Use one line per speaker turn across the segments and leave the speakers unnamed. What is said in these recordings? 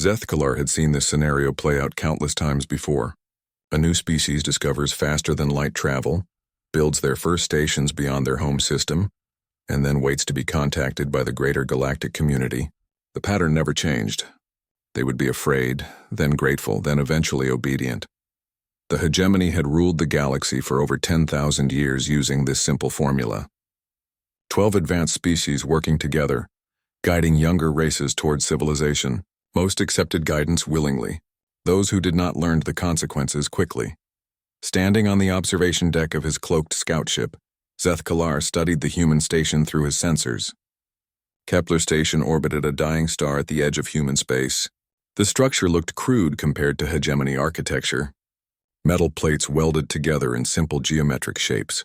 Zethkalar had seen this scenario play out countless times before. A new species discovers faster than light travel, builds their first stations beyond their home system, and then waits to be contacted by the greater galactic community. The pattern never changed. They would be afraid, then grateful, then eventually obedient. The hegemony had ruled the galaxy for over 10,000 years using this simple formula. 12 advanced species working together, guiding younger races toward civilization. Most accepted guidance willingly. Those who did not learned the consequences quickly. Standing on the observation deck of his cloaked scout ship, Zethkalar studied the human station through his sensors. Kepler Station orbited a dying star at the edge of human space. The structure looked crude compared to hegemony architecture. Metal plates welded together in simple geometric shapes.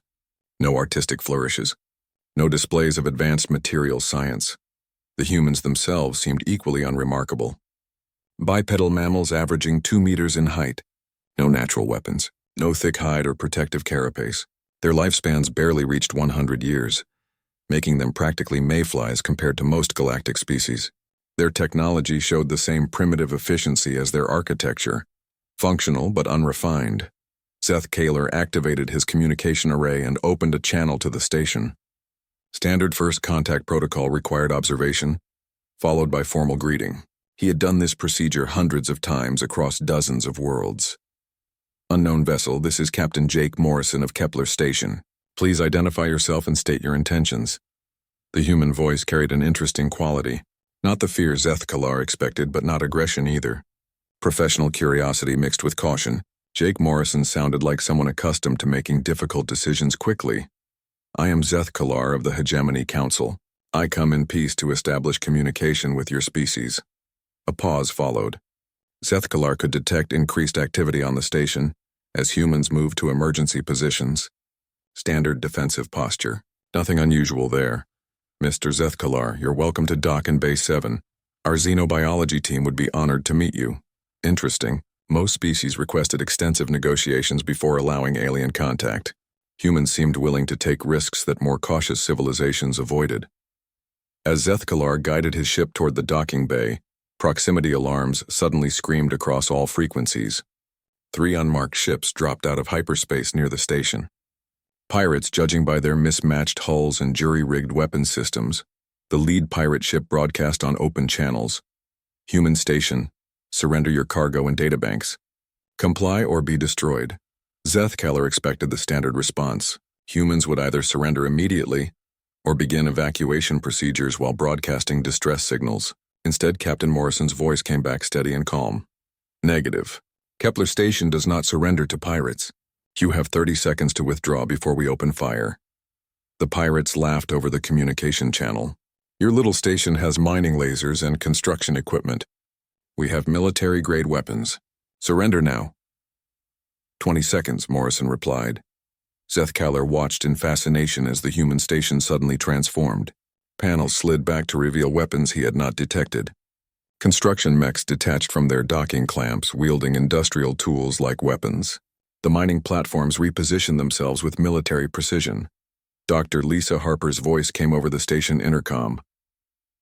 No artistic flourishes. No displays of advanced material science. The humans themselves seemed equally unremarkable. Bipedal mammals averaging 2 meters in height. No natural weapons. No thick hide or protective carapace. Their lifespans barely reached 100 years, making them practically mayflies compared to most galactic species. Their technology showed the same primitive efficiency as their architecture, functional but unrefined. Zethkalar activated his communication array and opened a channel to the station. Standard first contact protocol required observation, followed by formal greeting. He had done this procedure hundreds of times across dozens of worlds. Unknown vessel, this is Captain Jake Morrison of Kepler Station. Please identify yourself and state your intentions. The human voice carried an interesting quality. Not the fear Zethkalar expected, but not aggression either. Professional curiosity mixed with caution. Jake Morrison sounded like someone accustomed to making difficult decisions quickly. I am Zethkalar of the Hegemony Council. I come in peace to establish communication with your species. A pause followed. Zethkalar could detect increased activity on the station as humans moved to emergency positions. Standard defensive posture. Nothing unusual there. Mr. Zethkalar, you're welcome to dock in Bay 7. Our xenobiology team would be honored to meet you. Interesting. Most species requested extensive negotiations before allowing alien contact. Humans seemed willing to take risks that more cautious civilizations avoided. As Zethkalar guided his ship toward the docking bay, proximity alarms suddenly screamed across all frequencies. 3 unmarked ships dropped out of hyperspace near the station. Pirates, judging by their mismatched hulls and jury-rigged weapon systems, the lead pirate ship broadcast on open channels. Human station, surrender your cargo and databanks. Comply or be destroyed. Zethkalar expected the standard response. Humans would either surrender immediately or begin evacuation procedures while broadcasting distress signals. Instead, Captain Morrison's voice came back steady and calm. Negative. Kepler Station does not surrender to pirates. You have 30 seconds to withdraw before we open fire. The pirates laughed over the communication channel. Your little station has mining lasers and construction equipment. We have military-grade weapons. Surrender now. 20 seconds, Morrison replied. Zethkalar watched in fascination as the human station suddenly transformed. Panels slid back to reveal weapons he had not detected. Construction mechs detached from their docking clamps, wielding industrial tools like weapons. The mining platforms repositioned themselves with military precision. Dr. Lisa Harper's voice came over the station intercom.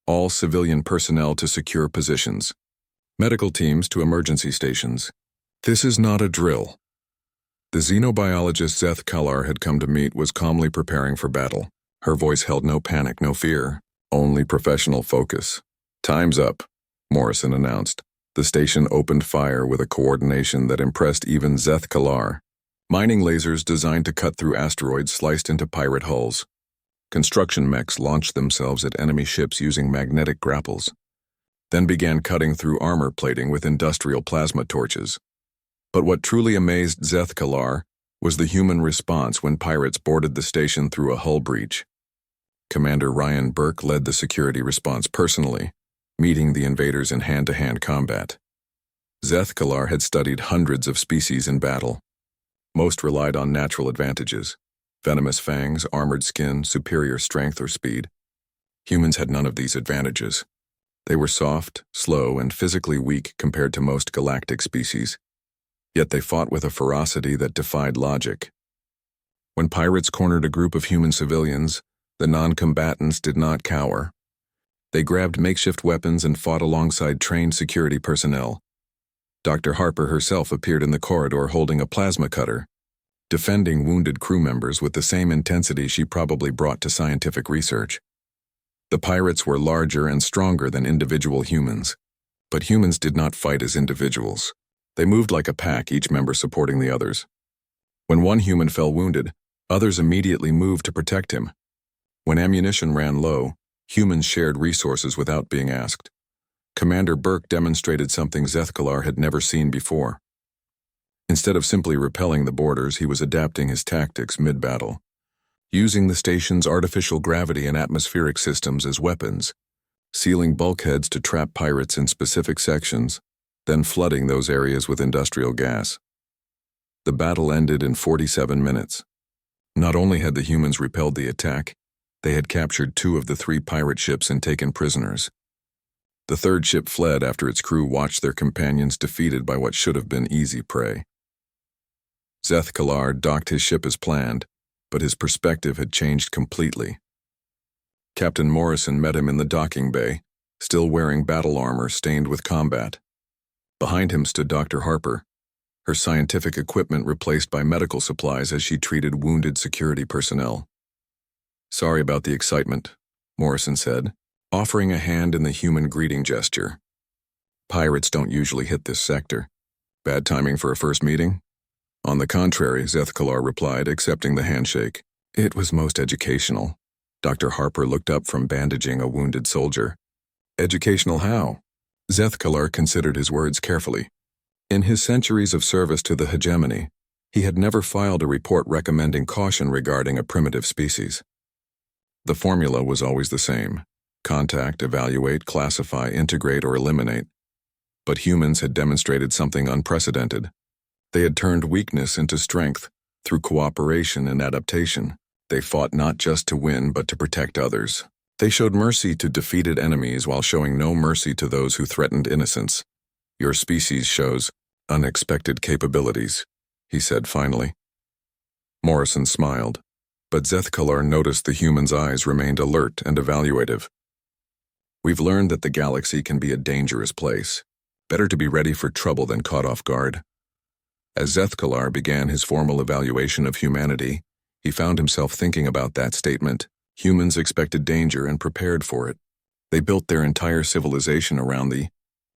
All civilian personnel to secure positions. Medical teams to emergency stations. This is not a drill. The xenobiologist Zethkalar had come to meet was calmly preparing for battle. Her voice held no panic, no fear, only professional focus. Time's up, Morrison announced. The station opened fire with a coordination that impressed even Zethkalar. Mining lasers designed to cut through asteroids sliced into pirate hulls. Construction mechs launched themselves at enemy ships using magnetic grapples, then began cutting through armor plating with industrial plasma torches. But what truly amazed Zethkalar was the human response when pirates boarded the station through a hull breach. Commander Ryan Burke led the security response personally, meeting the invaders in hand-to-hand combat. Zethkalar had studied hundreds of species in battle. Most relied on natural advantages: venomous fangs, armored skin, superior strength or speed. Humans had none of these advantages. They were soft, slow, and physically weak compared to most galactic species. Yet they fought with a ferocity that defied logic. When pirates cornered a group of human civilians, the non-combatants did not cower. They grabbed makeshift weapons and fought alongside trained security personnel. Dr. Harper herself appeared in the corridor holding a plasma cutter, defending wounded crew members with the same intensity she probably brought to scientific research. The pirates were larger and stronger than individual humans, but humans did not fight as individuals. They moved like a pack, each member supporting the others. When one human fell wounded, others immediately moved to protect him. When ammunition ran low, humans shared resources without being asked. Commander Burke demonstrated something Zethkalar had never seen before. Instead of simply repelling the boarders, he was adapting his tactics mid-battle, using the station's artificial gravity and atmospheric systems as weapons, sealing bulkheads to trap pirates in specific sections, then flooding those areas with industrial gas. The battle ended in 47 minutes. Not only had the humans repelled the attack, they had captured 2 of the 3 pirate ships and taken prisoners. The third ship fled after its crew watched their companions defeated by what should have been easy prey. Zethkalar docked his ship as planned, but his perspective had changed completely. Captain Morrison met him in the docking bay, still wearing battle armor stained with combat. Behind him stood Dr. Harper, her scientific equipment replaced by medical supplies as she treated wounded security personnel. "Sorry about the excitement," Morrison said, offering a hand in the human greeting gesture. "Pirates don't usually hit this sector. Bad timing for a first meeting?" "On the contrary," Zethkalar replied, accepting the handshake. "It was most educational." Dr. Harper looked up from bandaging a wounded soldier. "Educational how?" Zethkalar considered his words carefully. In his centuries of service to the hegemony, he had never filed a report recommending caution regarding a primitive species. The formula was always the same: contact, evaluate, classify, integrate, or eliminate. But humans had demonstrated something unprecedented. They had turned weakness into strength through cooperation and adaptation. They fought not just to win, but to protect others. They showed mercy to defeated enemies while showing no mercy to those who threatened innocence. "Your species shows unexpected capabilities," he said finally. Morrison smiled, but Zethkalar noticed the human's eyes remained alert and evaluative. "We've learned that the galaxy can be a dangerous place. Better to be ready for trouble than caught off guard." As Zethkalar began his formal evaluation of humanity, he found himself thinking about that statement. Humans expected danger and prepared for it. They built their entire civilization around the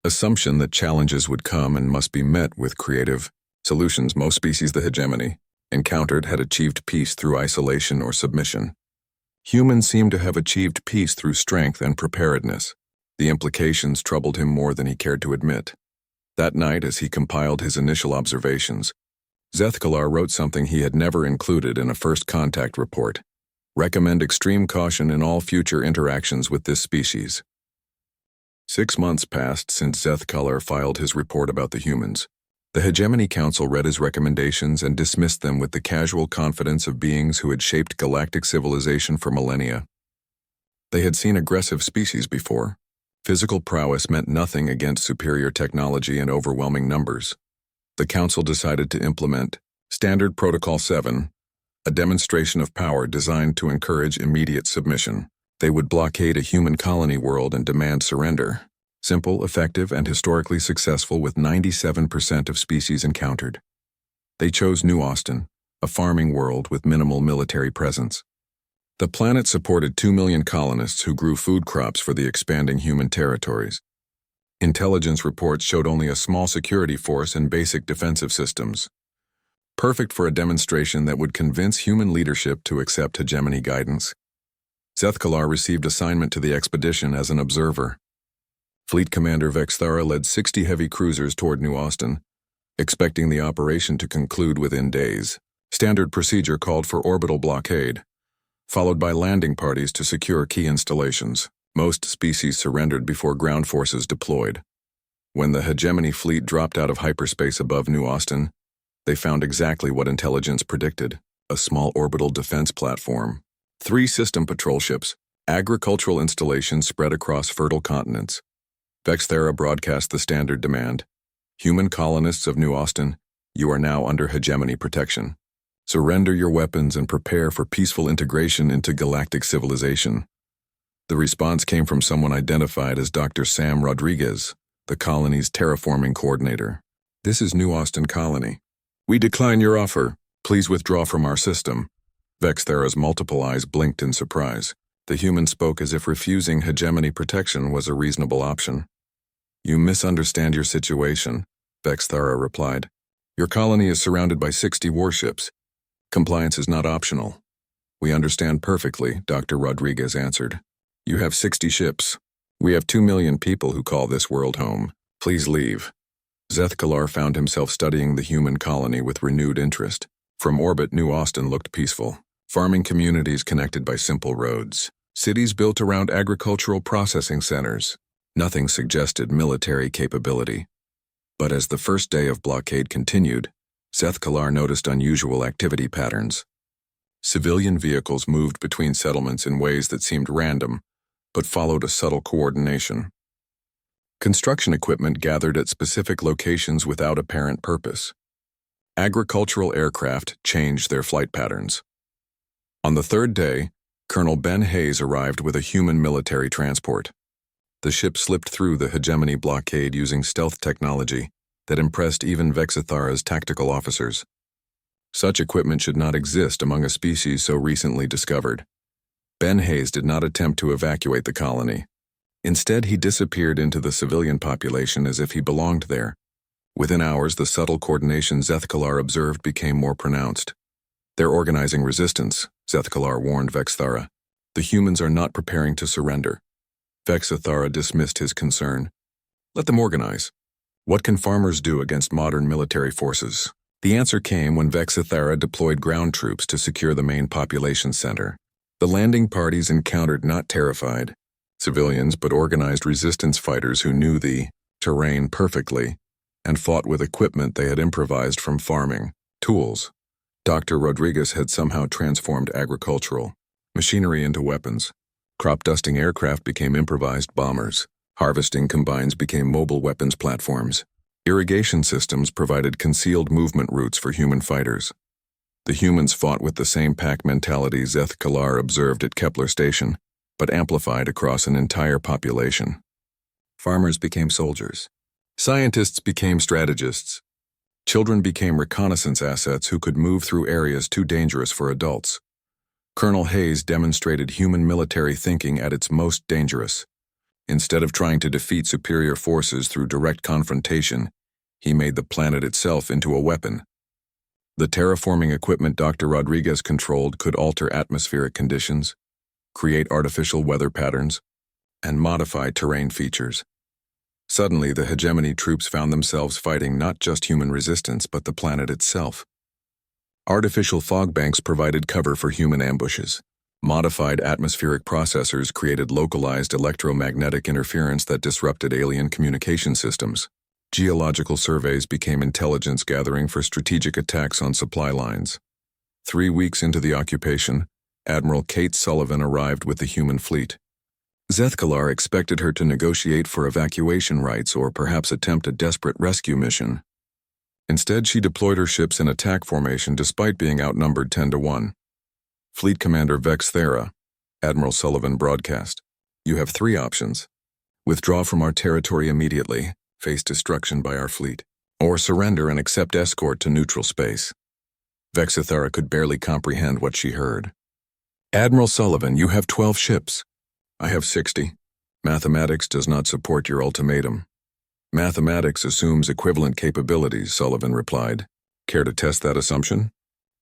assumption that challenges would come and must be met with creative solutions. Most species the hegemony encountered had achieved peace through isolation or submission. Humans seemed to have achieved peace through strength and preparedness. The implications troubled him more than he cared to admit. That night, as he compiled his initial observations, Zethkalar wrote something he had never included in a first contact report: "Recommend extreme caution in all future interactions with this species." 6 months passed since Zethkalar filed his report about the humans. The Hegemony Council read his recommendations and dismissed them with the casual confidence of beings who had shaped galactic civilization for millennia. They had seen aggressive species before. Physical prowess meant nothing against superior technology and overwhelming numbers. The Council decided to implement Standard Protocol 7, a demonstration of power designed to encourage immediate submission. They would blockade a human colony world and demand surrender. Simple, effective, and historically successful, with 97% of species encountered. They chose New Austin, a farming world with minimal military presence. The planet supported 2 million colonists who grew food crops for the expanding human territories. Intelligence reports showed only a small security force and basic defensive systems. Perfect for a demonstration that would convince human leadership to accept hegemony guidance. Zethkalar received assignment to the expedition as an observer. Fleet Commander Vexthara led 60 heavy cruisers toward New Austin, expecting the operation to conclude within days. Standard procedure called for orbital blockade, followed by landing parties to secure key installations. Most species surrendered before ground forces deployed. When the hegemony fleet dropped out of hyperspace above New Austin, they found exactly what intelligence predicted: a small orbital defense platform, 3 system patrol ships, agricultural installations spread across fertile continents. Vexthara broadcast the standard demand: "Human colonists of New Austin, you are now under hegemony protection. Surrender your weapons and prepare for peaceful integration into galactic civilization." The response came from someone identified as Dr. Sam Rodriguez, the colony's terraforming coordinator. "This is New Austin Colony. We decline your offer. Please withdraw from our system." Vexthera's multiple eyes blinked in surprise. The human spoke as if refusing hegemony protection was a reasonable option. "You misunderstand your situation," Vexthera replied. "Your colony is surrounded by 60 warships. Compliance is not optional." "We understand perfectly," Dr. Rodriguez answered. "You have 60 ships. We have 2 million people who call this world home. Please leave." Zethkalar found himself studying the human colony with renewed interest. From orbit, New Austin looked peaceful. Farming communities connected by simple roads. Cities built around agricultural processing centers. Nothing suggested military capability. But as the first day of blockade continued, Zethkalar noticed unusual activity patterns. Civilian vehicles moved between settlements in ways that seemed random, but followed a subtle coordination. Construction equipment gathered at specific locations without apparent purpose. Agricultural aircraft changed their flight patterns. On the third day, Colonel Ben Hayes arrived with a human military transport. The ship slipped through the hegemony blockade using stealth technology that impressed even Vexithara's tactical officers. Such equipment should not exist among a species so recently discovered. Ben Hayes did not attempt to evacuate the colony. Instead, he disappeared into the civilian population as if he belonged there. Within hours, the subtle coordination Zethkalar observed became more pronounced. "They're organizing resistance," Zethkalar warned Vexthara. "The humans are not preparing to surrender." Vexithara dismissed his concern. "Let them organize. What can farmers do against modern military forces?" The answer came when Vexithara deployed ground troops to secure the main population center. The landing parties encountered not terrified civilians but organized resistance fighters who knew the terrain perfectly and fought with equipment they had improvised from farming tools. Dr. Rodriguez had somehow transformed agricultural machinery into weapons. Crop dusting aircraft became improvised bombers. Harvesting combines became mobile weapons platforms. Irrigation systems provided concealed movement routes for human fighters. The humans fought with the same pack mentality Zethkalar observed at Kepler Station, but amplified across an entire population. Farmers became soldiers. Scientists became strategists. Children became reconnaissance assets who could move through areas too dangerous for adults. Colonel Hayes demonstrated human military thinking at its most dangerous. Instead of trying to defeat superior forces through direct confrontation, he made the planet itself into a weapon. The terraforming equipment Dr. Rodriguez controlled could alter atmospheric conditions, create artificial weather patterns, and modify terrain features. Suddenly, the hegemony troops found themselves fighting not just human resistance but the planet itself. Artificial fog banks provided cover for human ambushes. Modified atmospheric processors created localized electromagnetic interference that disrupted alien communication systems. Geological surveys became intelligence gathering for strategic attacks on supply lines. 3 weeks into the occupation, Admiral Kate Sullivan arrived with the human fleet. Zethkalar expected her to negotiate for evacuation rights or perhaps attempt a desperate rescue mission. Instead, she deployed her ships in attack formation despite being outnumbered 10-1. Fleet Commander Vexthera, Admiral Sullivan broadcast. "You have 3 options. Withdraw from our territory immediately, face destruction by our fleet, or surrender and accept escort to neutral space." Vexithara could barely comprehend what she heard. "Admiral Sullivan, you have 12 ships. I have 60. Mathematics does not support your ultimatum." "Mathematics assumes equivalent capabilities," Sullivan replied. "Care to test that assumption?"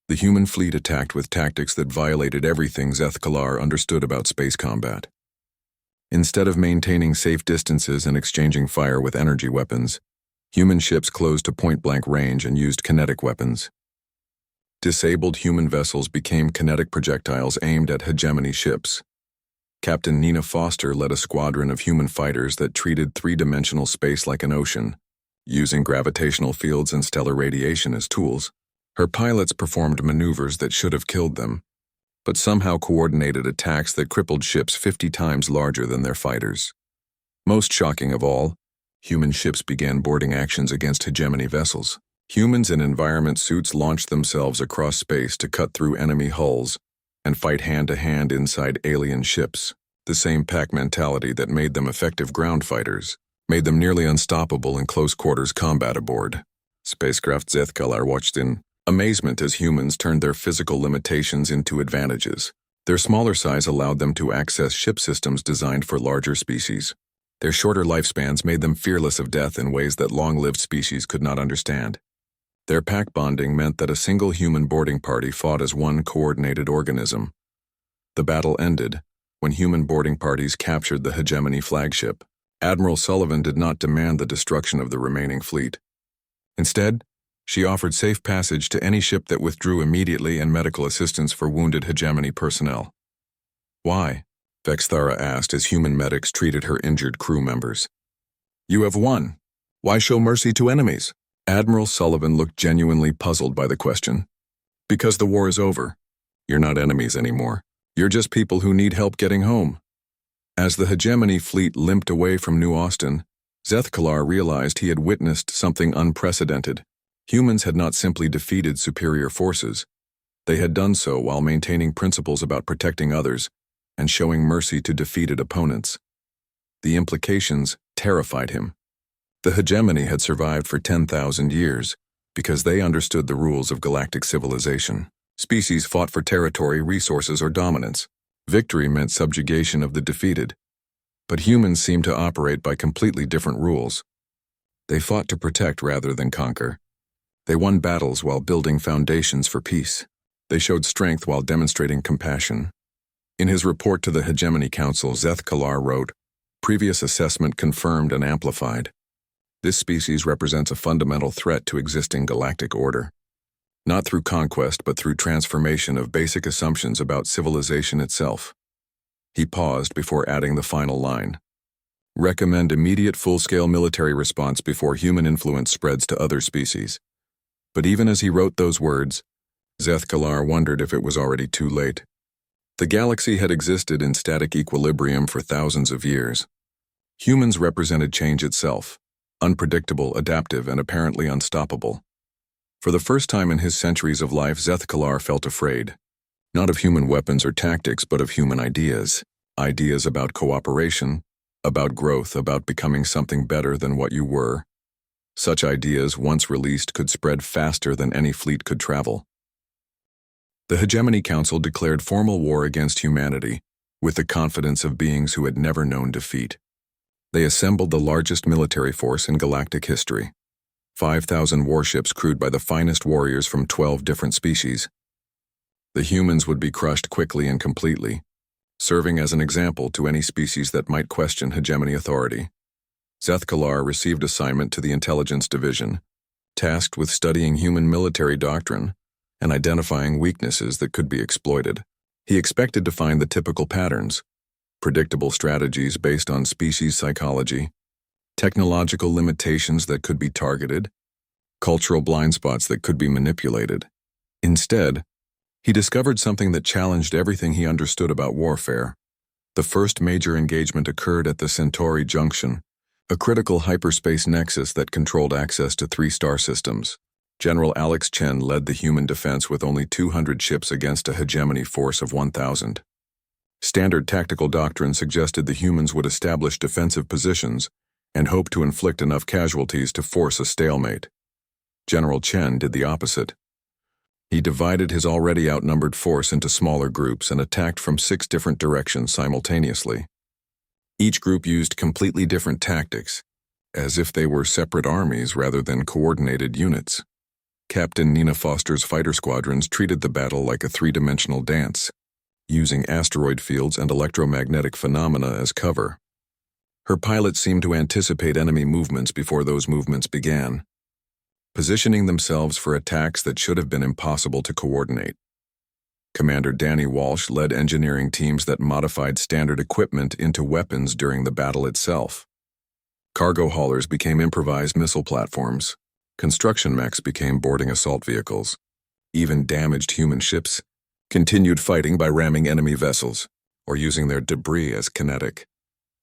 The human fleet attacked with tactics that violated everything Zethkalar understood about space combat. Instead of maintaining safe distances and exchanging fire with energy weapons, human ships closed to point-blank range and used kinetic weapons. Disabled human vessels became kinetic projectiles aimed at hegemony ships. Captain Nina Foster led a squadron of human fighters that treated three-dimensional space like an ocean, using gravitational fields and stellar radiation as tools. Her pilots performed maneuvers that should have killed them, but somehow coordinated attacks that crippled ships 50 times larger than their fighters. Most shocking of all, human ships began boarding actions against hegemony vessels. Humans in environment suits launched themselves across space to cut through enemy hulls and fight hand-to-hand inside alien ships. The same pack mentality that made them effective ground fighters, made them nearly unstoppable in close-quarters combat aboard. Spacecraft Zethkalar watched in amazement as humans turned their physical limitations into advantages. Their smaller size allowed them to access ship systems designed for larger species. Their shorter lifespans made them fearless of death in ways that long-lived species could not understand. Their pack bonding meant that a single human boarding party fought as one coordinated organism. The battle ended when human boarding parties captured the hegemony flagship. Admiral Sullivan did not demand the destruction of the remaining fleet. Instead, she offered safe passage to any ship that withdrew immediately and medical assistance for wounded hegemony personnel. Why? Vexthara asked as human medics treated her injured crew members. You have won. Why show mercy to enemies? Admiral Sullivan looked genuinely puzzled by the question. Because the war is over. You're not enemies anymore. You're just people who need help getting home. As the hegemony fleet limped away from New Austin, Zethkalar realized he had witnessed something unprecedented. Humans had not simply defeated superior forces. They had done so while maintaining principles about protecting others and showing mercy to defeated opponents. The implications terrified him. The hegemony had survived for 10,000 years because they understood the rules of galactic civilization. Species fought for territory, resources, or dominance. Victory meant subjugation of the defeated. But humans seemed to operate by completely different rules. They fought to protect rather than conquer. They won battles while building foundations for peace. They showed strength while demonstrating compassion. In his report to the Hegemony Council, Zethkalar wrote, "Previous assessment confirmed and amplified. This species represents a fundamental threat to existing galactic order. Not through conquest, but through transformation of basic assumptions about civilization itself." He paused before adding the final line. "Recommend immediate full-scale military response before human influence spreads to other species." But even as he wrote those words, Zethkalar wondered if it was already too late. The galaxy had existed in static equilibrium for thousands of years. Humans represented change itself, unpredictable, adaptive, and apparently unstoppable. For the first time in his centuries of life, Zethkalar felt afraid. Not of human weapons or tactics, but of human ideas. Ideas about cooperation, about growth, about becoming something better than what you were. Such ideas, once released, could spread faster than any fleet could travel. The Hegemony Council declared formal war against humanity, with the confidence of beings who had never known defeat. They assembled the largest military force in galactic history. 5,000 warships crewed by the finest warriors from 12 different species. The humans would be crushed quickly and completely, serving as an example to any species that might question hegemony authority. Zethkalar received assignment to the Intelligence Division, tasked with studying human military doctrine and identifying weaknesses that could be exploited. He expected to find the typical patterns, predictable strategies based on species psychology, technological limitations that could be targeted, cultural blind spots that could be manipulated. Instead, he discovered something that challenged everything he understood about warfare. The first major engagement occurred at the Centauri Junction, a critical hyperspace nexus that controlled access to 3 star systems. General Alex Chen led the human defense with only 200 ships against a hegemony force of 1,000. Standard tactical doctrine suggested the humans would establish defensive positions and hope to inflict enough casualties to force a stalemate. General Chen did the opposite. He divided his already outnumbered force into smaller groups and attacked from 6 different directions simultaneously. Each group used completely different tactics, as if they were separate armies rather than coordinated units. Captain Nina Foster's fighter squadrons treated the battle like a 3-dimensional dance, using asteroid fields and electromagnetic phenomena as cover. Her pilots seemed to anticipate enemy movements before those movements began, positioning themselves for attacks that should have been impossible to coordinate. Commander Danny Walsh led engineering teams that modified standard equipment into weapons during the battle itself. Cargo haulers became improvised missile platforms. Construction mechs became boarding assault vehicles. Even damaged human ships continued fighting by ramming enemy vessels or using their debris as kinetic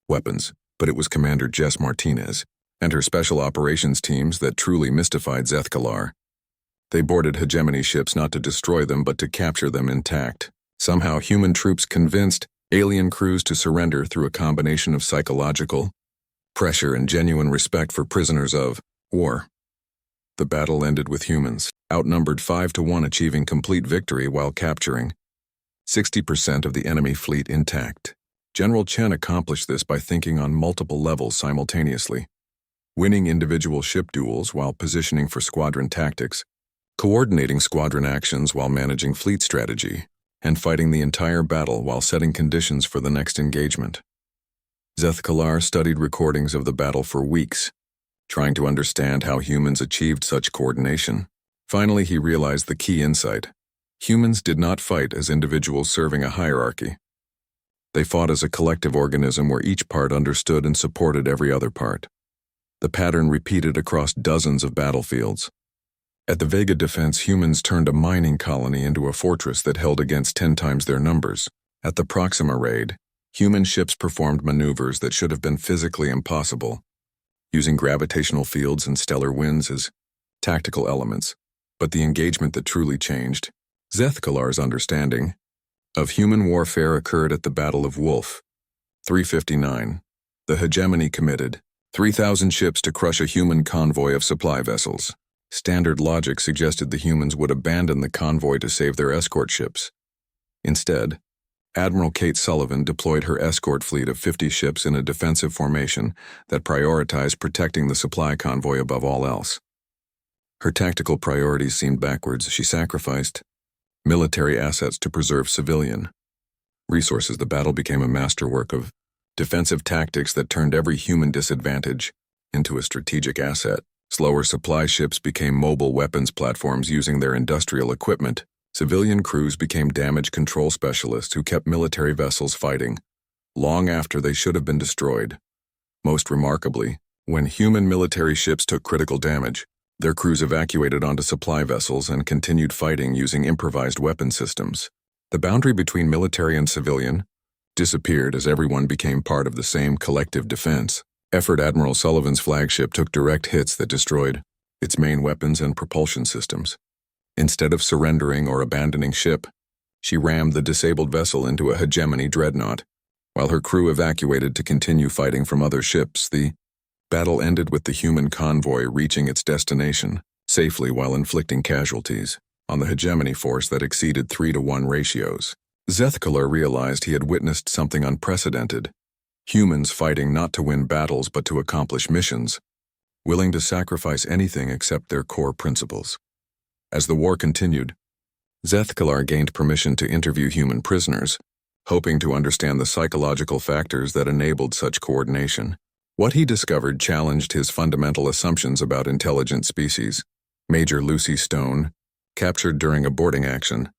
weapons. But it was Commander Jess Martinez and her special operations teams that truly mystified Zethkalar. They boarded hegemony ships not to destroy them but to capture them intact. Somehow human troops convinced alien crews to surrender through a combination of psychological pressure and genuine respect for prisoners of war. The battle ended with humans, outnumbered 5-1, achieving complete victory while capturing 60% of the enemy fleet intact. General Chen accomplished this by thinking on multiple levels simultaneously, winning individual ship duels while positioning for squadron tactics, coordinating squadron actions while managing fleet strategy, and fighting the entire battle while setting conditions for the next engagement. Zethkalar studied recordings of the battle for weeks, trying to understand how humans achieved such coordination. Finally, he realized the key insight. Humans did not fight as individuals serving a hierarchy. They fought as a collective organism where each part understood and supported every other part. The pattern repeated across dozens of battlefields. At the Vega defense, humans turned a mining colony into a fortress that held against 10 times their numbers. At the Proxima raid, human ships performed maneuvers that should have been physically impossible, using gravitational fields and stellar winds as tactical elements. But the engagement that truly changed Zethkalar's understanding of human warfare occurred at the Battle of Wolf, 359. The hegemony committed 3,000 ships to crush a human convoy of supply vessels. Standard logic suggested the humans would abandon the convoy to save their escort ships. Instead, Admiral Kate Sullivan deployed her escort fleet of 50 ships in a defensive formation that prioritized protecting the supply convoy above all else. Her tactical priorities seemed backwards. She sacrificed military assets to preserve civilian resources. The battle became a masterwork of defensive tactics that turned every human disadvantage into a strategic asset. Slower supply ships became mobile weapons platforms using their industrial equipment. Civilian crews became damage control specialists who kept military vessels fighting long after they should have been destroyed. Most remarkably, when human military ships took critical damage, their crews evacuated onto supply vessels and continued fighting using improvised weapon systems. The boundary between military and civilian disappeared as everyone became part of the same collective defense effort. Admiral Sullivan's flagship took direct hits that destroyed its main weapons and propulsion systems. Instead of surrendering or abandoning ship, she rammed the disabled vessel into a hegemony dreadnought, while her crew evacuated to continue fighting from other ships. The battle ended with the human convoy reaching its destination safely while inflicting casualties on the hegemony force that exceeded 3-1 ratios. Zethkalar realized he had witnessed something unprecedented. Humans fighting not to win battles but to accomplish missions, willing to sacrifice anything except their core principles. As the war continued, Zethkalar gained permission to interview human prisoners, hoping to understand the psychological factors that enabled such coordination. What he discovered challenged his fundamental assumptions about intelligent species. Major Lucy Stone, captured during a boarding action,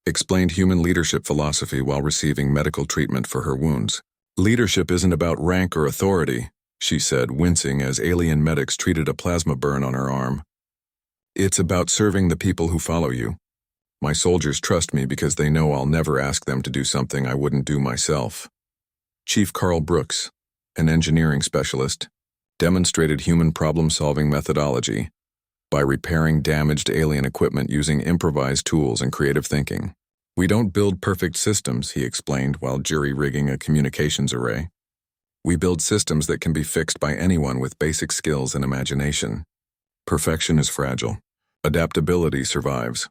explained human leadership philosophy while receiving medical treatment for her wounds. "Leadership isn't about rank or authority," she said, wincing as alien medics treated a plasma burn on her arm. "It's about serving the people who follow you. My soldiers trust me because they know I'll never ask them to do something I wouldn't do myself." Chief Carl Brooks, an engineering specialist, demonstrated human problem-solving methodology by repairing damaged alien equipment using improvised tools and creative thinking. "We don't build perfect systems," he explained while jury-rigging a communications array. "We build systems that can be fixed by anyone with basic skills and imagination. Perfection is fragile. Adaptability survives."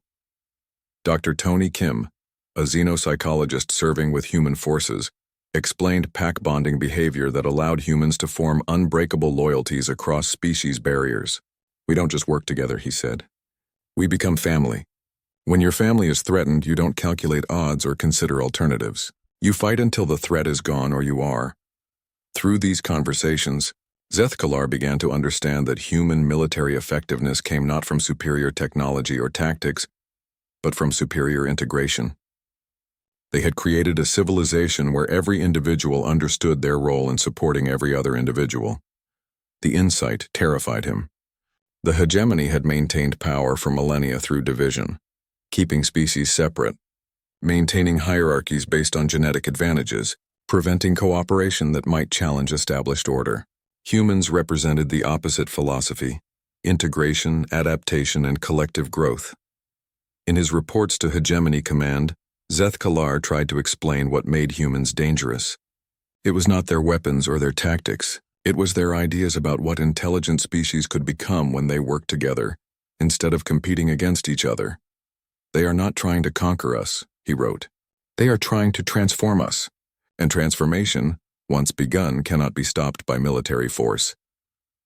Dr. Tony Kim, a xenopsychologist serving with human forces, explained pack bonding behavior that allowed humans to form unbreakable loyalties across species barriers. "We don't just work together," he said. "We become family. When your family is threatened, you don't calculate odds or consider alternatives. You fight until the threat is gone or you are." Through these conversations, Zethkalar began to understand that human military effectiveness came not from superior technology or tactics, but from superior integration. They had created a civilization where every individual understood their role in supporting every other individual. The insight terrified him. The hegemony had maintained power for millennia through division, keeping species separate, maintaining hierarchies based on genetic advantages, preventing cooperation that might challenge established order. Humans represented the opposite philosophy: integration, adaptation, and collective growth. In his reports to Hegemony Command, Zeth Kalar tried to explain what made humans dangerous. It was not their weapons or their tactics. It was their ideas about what intelligent species could become when they worked together, instead of competing against each other. They are not trying to conquer us, he wrote. They are trying to transform us. And transformation, once begun, cannot be stopped by military force.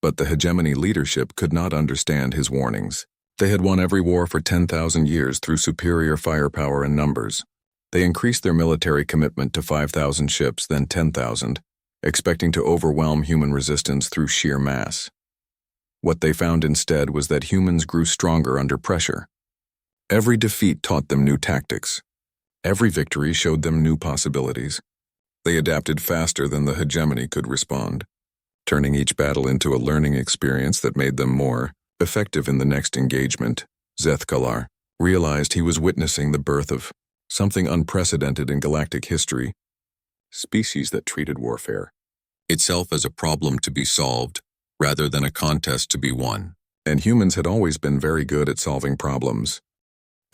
But the hegemony leadership could not understand his warnings. They had won every war for 10,000 years through superior firepower and numbers. They increased their military commitment to 5,000 ships, then 10,000, expecting to overwhelm human resistance through sheer mass. What they found instead was that humans grew stronger under pressure. Every defeat taught them new tactics. Every victory showed them new possibilities. They adapted faster than the hegemony could respond, turning each battle into a learning experience that made them more effective in the next engagement. Zeth Kalar realized he was witnessing the birth of something unprecedented in galactic history, species that treated warfare itself as a problem to be solved rather than a contest to be won. And humans had always been very good at solving problems.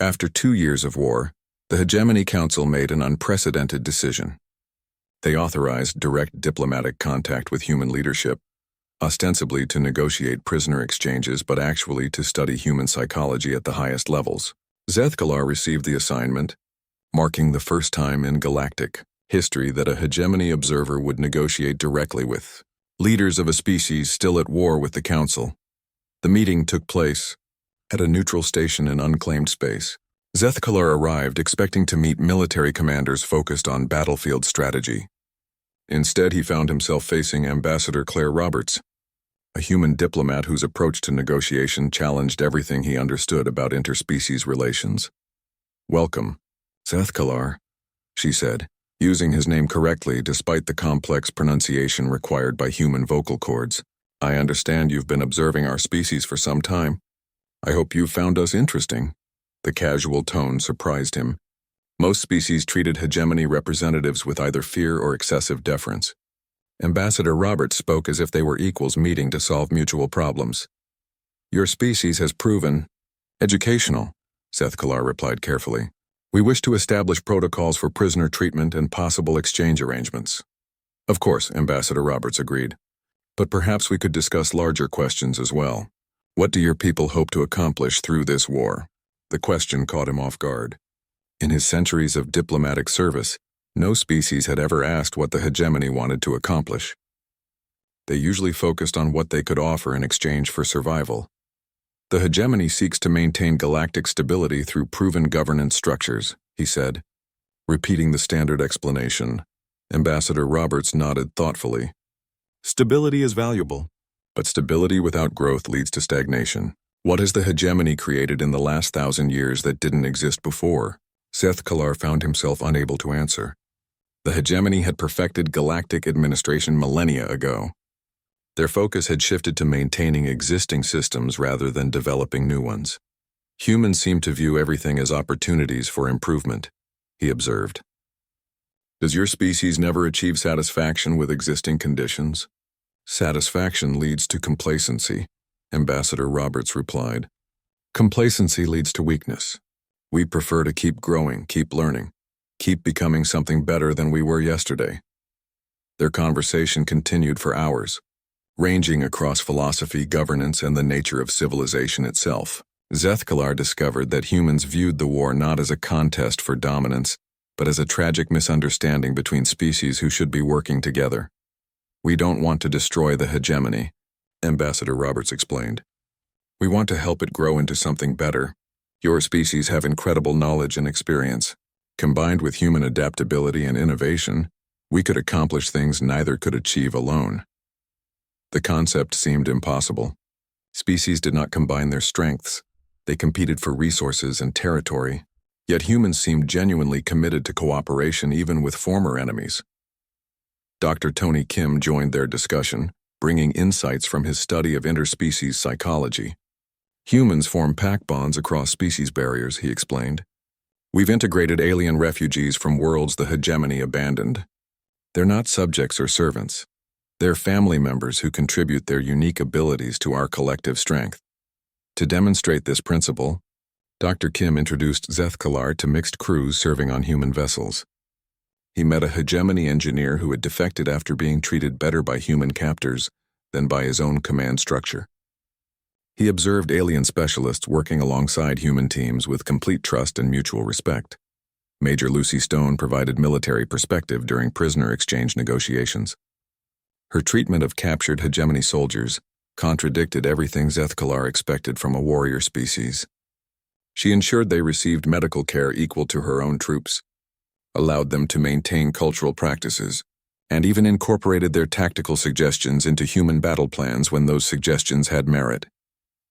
After 2 years of war, the Hegemony Council made an unprecedented decision. They authorized direct diplomatic contact with human leadership, ostensibly to negotiate prisoner exchanges but actually to study human psychology at the highest levels. Zeth Kalar received the assignment, marking the first time in galactic history that a hegemony observer would negotiate directly with leaders of a species still at war with the Council. The meeting took place at a neutral station in unclaimed space. Zeth Kalar arrived expecting to meet military commanders focused on battlefield strategy. Instead, he found himself facing Ambassador Claire Roberts, a human diplomat whose approach to negotiation challenged everything he understood about interspecies relations. "Welcome, Zeth Kalar," she said, using his name correctly despite the complex pronunciation required by human vocal cords. "I understand you've been observing our species for some time. I hope you've found us interesting." The casual tone surprised him. Most species treated hegemony representatives with either fear or excessive deference. Ambassador Roberts spoke as if they were equals meeting to solve mutual problems. "Your species has proven educational," Zeth Kalar replied carefully. "We wish to establish protocols for prisoner treatment and possible exchange arrangements." "Of course," Ambassador Roberts agreed. "But perhaps we could discuss larger questions as well. What do your people hope to accomplish through this war?" The question caught him off guard. In his centuries of diplomatic service, no species had ever asked what the hegemony wanted to accomplish. They usually focused on what they could offer in exchange for survival. "The hegemony seeks to maintain galactic stability through proven governance structures," he said, repeating the standard explanation. Ambassador Roberts nodded thoughtfully. "Stability is valuable, but stability without growth leads to stagnation. What has the hegemony created in the last 1,000 years that didn't exist before?" Zeth Kalar found himself unable to answer. The hegemony had perfected galactic administration millennia ago. Their focus had shifted to maintaining existing systems rather than developing new ones. "Humans seem to view everything as opportunities for improvement," he observed. "Does your species never achieve satisfaction with existing conditions?" "Satisfaction leads to complacency," Ambassador Roberts replied. "Complacency leads to weakness. We prefer to keep growing, keep learning, keep becoming something better than we were yesterday." Their conversation continued for hours, ranging across philosophy, governance, and the nature of civilization itself. Zeth Kalar discovered that humans viewed the war not as a contest for dominance, but as a tragic misunderstanding between species who should be working together. "We don't want to destroy the hegemony," Ambassador Roberts explained. "We want to help it grow into something better. Your species have incredible knowledge and experience. Combined with human adaptability and innovation, we could accomplish things neither could achieve alone." The concept seemed impossible. Species did not combine their strengths. They competed for resources and territory. Yet humans seemed genuinely committed to cooperation even with former enemies. Dr. Tony Kim joined their discussion, bringing insights from his study of interspecies psychology. "Humans form pack bonds across species barriers," he explained. "We've integrated alien refugees from worlds the hegemony abandoned. They're not subjects or servants. They're family members who contribute their unique abilities to our collective strength. To demonstrate this principle, Dr. Kim introduced Zethkalar to mixed crews serving on human vessels. He met a hegemony engineer who had defected after being treated better by human captors than by his own command structure. He observed alien specialists working alongside human teams with complete trust and mutual respect. Major Lucy Stone provided military perspective during prisoner exchange negotiations. Her treatment of captured hegemony soldiers contradicted everything Zethkalar expected from a warrior species. She ensured they received medical care equal to her own troops, allowed them to maintain cultural practices, and even incorporated their tactical suggestions into human battle plans when those suggestions had merit.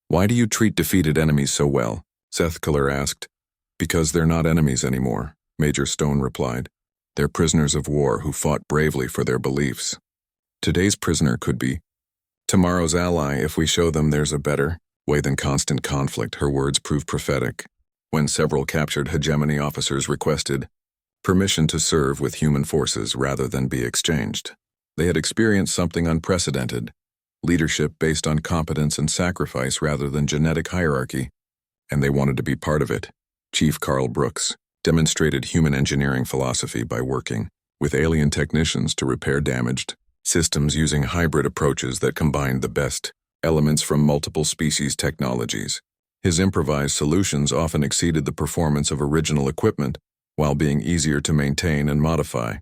"Why do you treat defeated enemies so well?" Zethkalar asked. "Because they're not enemies anymore," Major Stone replied. "They're prisoners of war who fought bravely for their beliefs. Today's prisoner could be tomorrow's ally if we show them there's a better way than constant conflict." Her words proved prophetic. When several captured hegemony officers requested permission to serve with human forces rather than be exchanged, they had experienced something unprecedented: leadership based on competence and sacrifice rather than genetic hierarchy, and they wanted to be part of it. Chief Carl Brooks demonstrated human engineering philosophy by working with alien technicians to repair damaged systems using hybrid approaches that combined the best elements from multiple species technologies. His improvised solutions often exceeded the performance of original equipment while being easier to maintain and modify.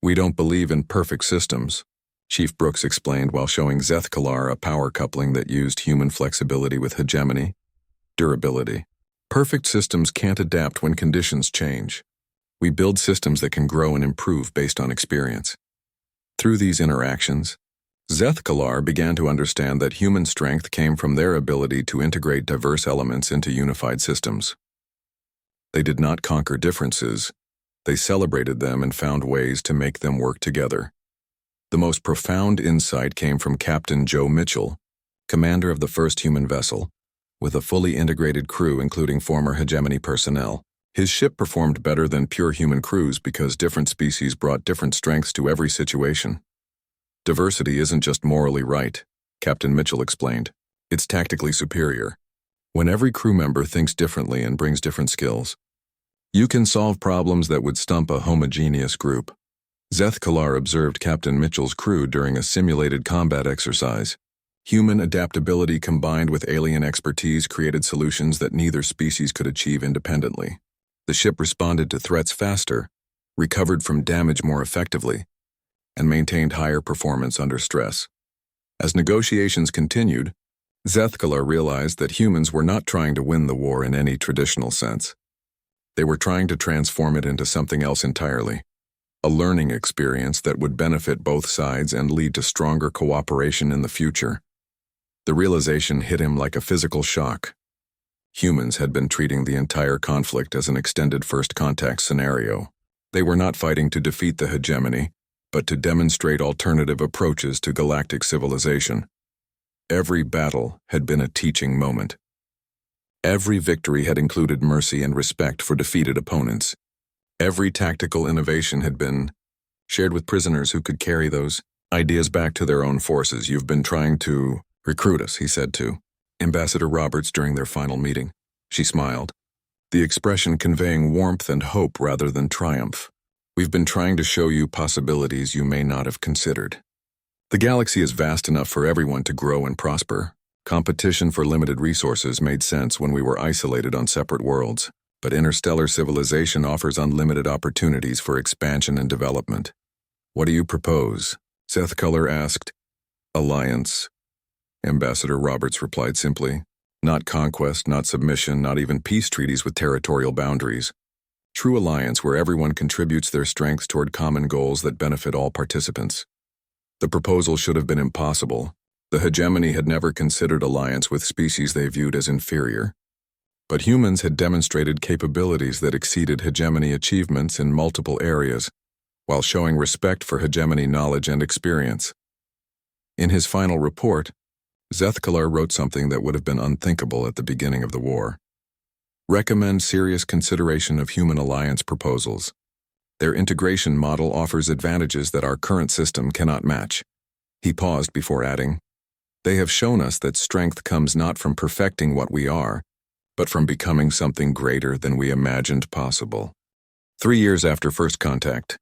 "We don't believe in perfect systems," Chief Brooks explained while showing Zethkalar a power coupling that used human flexibility with hegemony durability. "Perfect systems can't adapt when conditions change. We build systems that can grow and improve based on experience." Through these interactions, Zethkalar began to understand that human strength came from their ability to integrate diverse elements into unified systems. They did not conquer differences, they celebrated them and found ways to make them work together. The most profound insight came from Captain Joe Mitchell, commander of the first human vessel, with a fully integrated crew including former hegemony personnel. His ship performed better than pure human crews because different species brought different strengths to every situation. "Diversity isn't just morally right," Captain Mitchell explained. "It's tactically superior. When every crew member thinks differently and brings different skills, you can solve problems that would stump a homogeneous group." Zethkalar observed Captain Mitchell's crew during a simulated combat exercise. Human adaptability combined with alien expertise created solutions that neither species could achieve independently. The ship responded to threats faster, recovered from damage more effectively, and maintained higher performance under stress. As negotiations continued, Zethkalar realized that humans were not trying to win the war in any traditional sense. They were trying to transform it into something else entirely, a learning experience that would benefit both sides and lead to stronger cooperation in the future. The realization hit him like a physical shock. Humans had been treating the entire conflict as an extended first contact scenario. They were not fighting to defeat the hegemony, but to demonstrate alternative approaches to galactic civilization. Every battle had been a teaching moment. Every victory had included mercy and respect for defeated opponents. Every tactical innovation had been shared with prisoners who could carry those ideas back to their own forces. "You've been trying to recruit us," he said to Ambassador Roberts during their final meeting. She smiled, the expression conveying warmth and hope rather than triumph. "We've been trying to show you possibilities you may not have considered. The galaxy is vast enough for everyone to grow and prosper. Competition for limited resources made sense when we were isolated on separate worlds, but interstellar civilization offers unlimited opportunities for expansion and development. What do you propose?" Zethkalar asked. "Alliance," Ambassador Roberts replied simply. "Not conquest, not submission, not even peace treaties with territorial boundaries. True alliance where everyone contributes their strengths toward common goals that benefit all participants." The proposal should have been impossible. The hegemony had never considered alliance with species they viewed as inferior. But humans had demonstrated capabilities that exceeded hegemony achievements in multiple areas, while showing respect for hegemony knowledge and experience. In his final report, Zethkalar wrote something that would have been unthinkable at the beginning of the war. "Recommend serious consideration of human alliance proposals. Their integration model offers advantages that our current system cannot match." He paused before adding, "They have shown us that strength comes not from perfecting what we are, but from becoming something greater than we imagined possible. 3 years after first contact,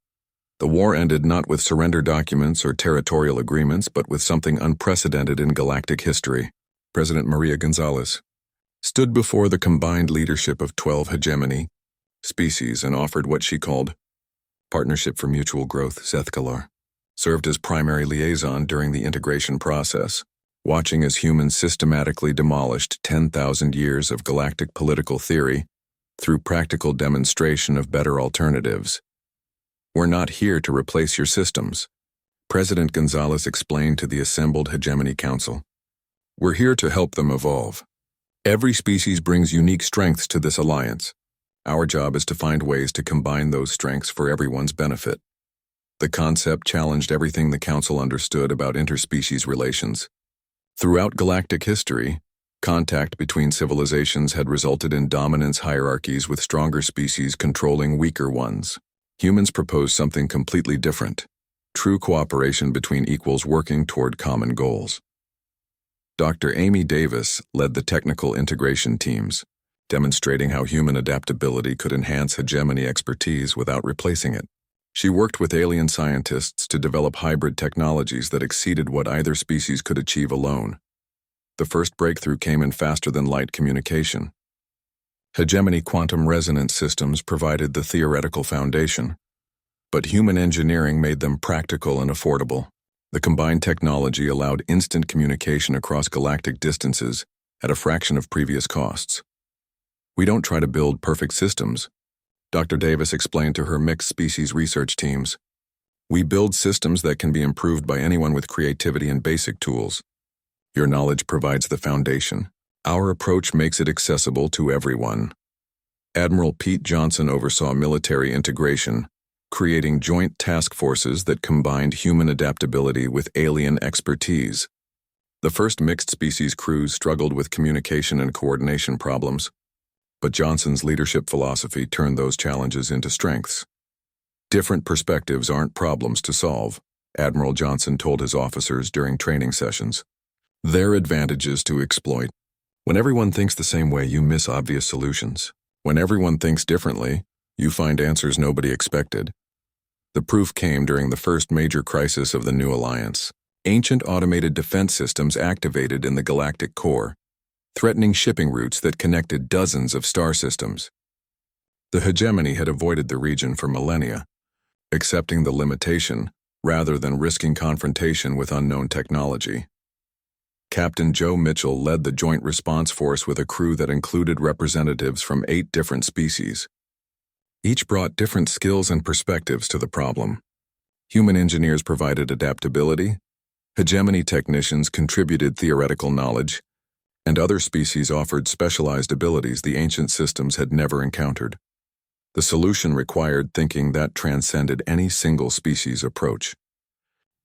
the war ended not with surrender documents or territorial agreements, but with something unprecedented in galactic history. President Maria Gonzalez stood before the combined leadership of 12 hegemony species and offered what she called Partnership for Mutual Growth, Zethkalar, served as primary liaison during the integration process, watching as humans systematically demolished 10,000 years of galactic political theory through practical demonstration of better alternatives. "We're not here to replace your systems," President Gonzalez explained to the assembled Hegemony Council. "We're here to help them evolve. Every species brings unique strengths to this alliance. Our job is to find ways to combine those strengths for everyone's benefit." The concept challenged everything the Council understood about interspecies relations. Throughout galactic history, contact between civilizations had resulted in dominance hierarchies with stronger species controlling weaker ones. Humans proposed something completely different: true cooperation between equals working toward common goals. Dr. Amy Davis led the technical integration teams, demonstrating how human adaptability could enhance hegemony expertise without replacing it. She worked with alien scientists to develop hybrid technologies that exceeded what either species could achieve alone. The first breakthrough came in faster-than-light communication. Hegemony quantum resonance systems provided the theoretical foundation, but human engineering made them practical and affordable. The combined technology allowed instant communication across galactic distances at a fraction of previous costs. "We don't try to build perfect systems," Dr. Davis explained to her mixed species research teams. "We build systems that can be improved by anyone with creativity and basic tools. Your knowledge provides the foundation. Our approach makes it accessible to everyone." Admiral Pete Johnson oversaw military integration, creating joint task forces that combined human adaptability with alien expertise. The first mixed species crews struggled with communication and coordination problems, but Johnson's leadership philosophy turned those challenges into strengths. "Different perspectives aren't problems to solve," Admiral Johnson told his officers during training sessions. "They're advantages to exploit. When everyone thinks the same way, you miss obvious solutions. When everyone thinks differently, you find answers nobody expected." The proof came during the first major crisis of the new alliance. Ancient automated defense systems activated in the galactic core, threatening shipping routes that connected dozens of star systems. The hegemony had avoided the region for millennia, accepting the limitation rather than risking confrontation with unknown technology. Captain Joe Mitchell led the Joint Response Force with a crew that included representatives from 8 different species. Each brought different skills and perspectives to the problem. Human engineers provided adaptability, hegemony technicians contributed theoretical knowledge, and other species offered specialized abilities the ancient systems had never encountered. The solution required thinking that transcended any single species approach.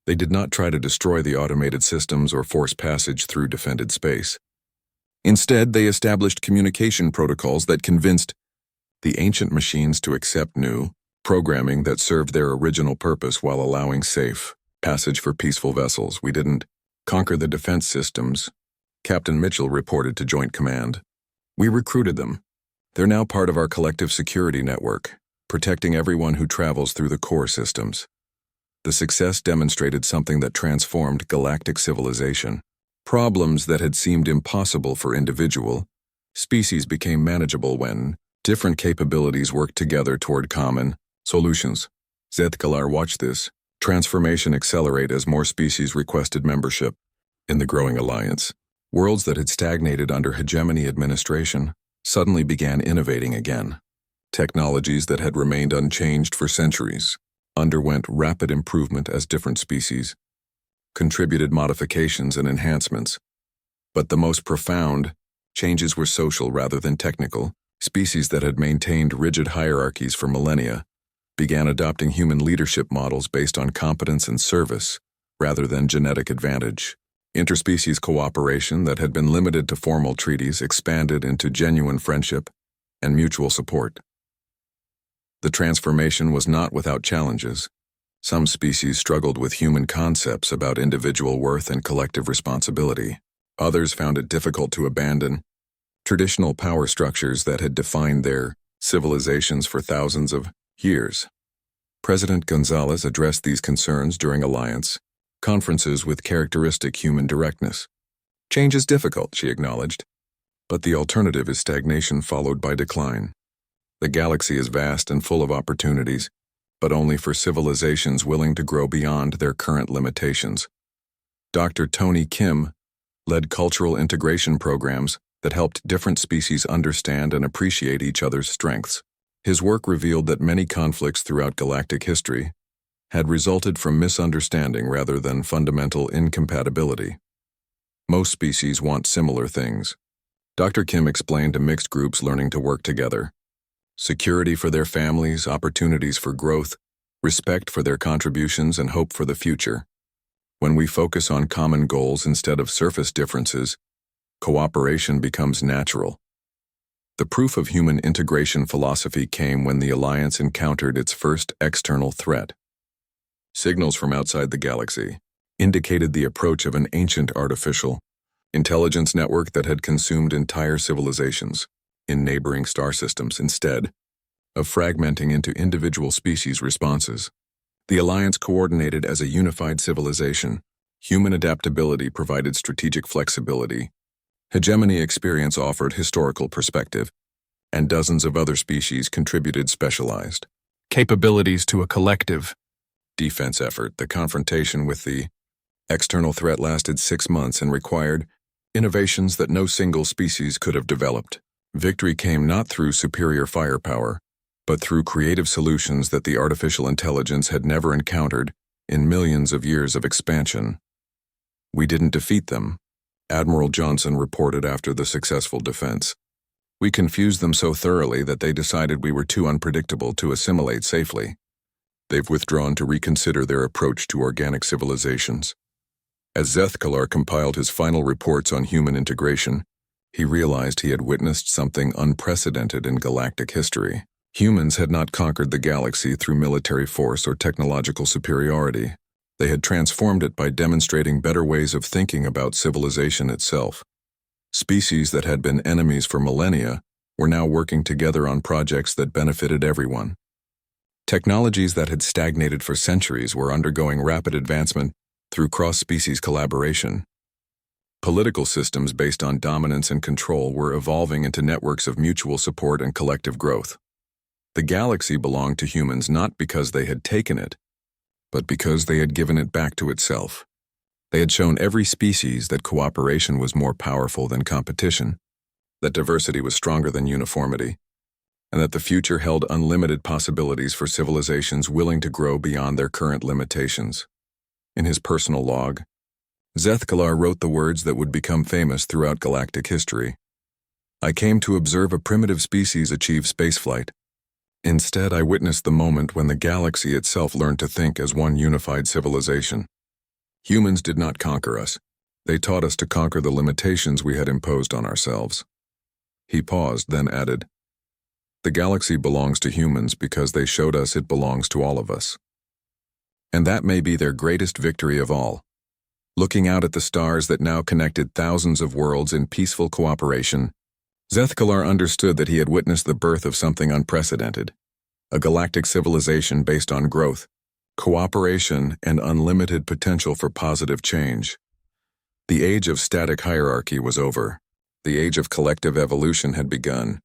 They did not try to destroy the automated systems or force passage through defended space. Instead, they established communication protocols that convinced the ancient machines to accept new programming that served their original purpose while allowing safe passage for peaceful vessels. "We didn't conquer the defense systems," Captain Mitchell reported to Joint Command. "We recruited them. They're now part of our collective security network, protecting everyone who travels through the core systems." The success demonstrated something that transformed galactic civilization. Problems that had seemed impossible for individual species became manageable when different capabilities worked together toward common solutions. Zethkalar watched this transformation accelerate as more species requested membership in the growing alliance. Worlds that had stagnated under hegemony administration suddenly began innovating again. Technologies that had remained unchanged for centuries underwent rapid improvement as different species contributed modifications and enhancements. But the most profound changes were social rather than technical. Species that had maintained rigid hierarchies for millennia began adopting human leadership models based on competence and service rather than genetic advantage. Interspecies cooperation that had been limited to formal treaties expanded into genuine friendship and mutual support. The transformation was not without challenges. Some species struggled with human concepts about individual worth and collective responsibility. Others found it difficult to abandon traditional power structures that had defined their civilizations for thousands of years. President Gonzalez addressed these concerns during alliance conferences with characteristic human directness. Change is difficult, she acknowledged, but the alternative is stagnation followed by decline. The galaxy is vast and full of opportunities, but only for civilizations willing to grow beyond their current limitations. Dr. Tony Kim led cultural integration programs that helped different species understand and appreciate each other's strengths. His work revealed that many conflicts throughout galactic history had resulted from misunderstanding rather than fundamental incompatibility. Most species want similar things. Dr. Kim explained to mixed groups learning to work together. Security for their families, opportunities for growth, respect for their contributions, and hope for the future. When we focus on common goals instead of surface differences, cooperation becomes natural. The proof of human integration philosophy came when the Alliance encountered its first external threat. Signals from outside the galaxy indicated the approach of an ancient artificial intelligence network that had consumed entire civilizations in neighboring star systems instead of fragmenting into individual species responses. The Alliance coordinated as a unified civilization. Human adaptability provided strategic flexibility. Hegemony experience offered historical perspective, and dozens of other species contributed specialized capabilities to a collective defense effort. The confrontation with the external threat lasted 6 months and required innovations that no single species could have developed. Victory came not through superior firepower, but through creative solutions that the artificial intelligence had never encountered in millions of years of expansion. We didn't defeat them, Admiral Johnson reported after the successful defense. We confused them so thoroughly that they decided we were too unpredictable to assimilate safely. They've withdrawn to reconsider their approach to organic civilizations. As Zethkalar compiled his final reports on human integration, he realized he had witnessed something unprecedented in galactic history. Humans had not conquered the galaxy through military force or technological superiority. They had transformed it by demonstrating better ways of thinking about civilization itself. Species that had been enemies for millennia were now working together on projects that benefited everyone. Technologies that had stagnated for centuries were undergoing rapid advancement through cross-species collaboration. Political systems based on dominance and control were evolving into networks of mutual support and collective growth. The galaxy belonged to humans not because they had taken it, but because they had given it back to itself. They had shown every species that cooperation was more powerful than competition, that diversity was stronger than uniformity, and that the future held unlimited possibilities for civilizations willing to grow beyond their current limitations. In his personal log, Zethkalar wrote the words that would become famous throughout galactic history. I came to observe a primitive species achieve spaceflight. Instead, I witnessed the moment when the galaxy itself learned to think as one unified civilization. Humans did not conquer us. They taught us to conquer the limitations we had imposed on ourselves. He paused, then added, the galaxy belongs to humans because they showed us it belongs to all of us. And that may be their greatest victory of all. Looking out at the stars that now connected thousands of worlds in peaceful cooperation, Zethkalar understood that he had witnessed the birth of something unprecedented, a galactic civilization based on growth, cooperation, and unlimited potential for positive change. The age of static hierarchy was over. The age of collective evolution had begun,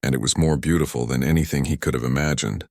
and it was more beautiful than anything he could have imagined.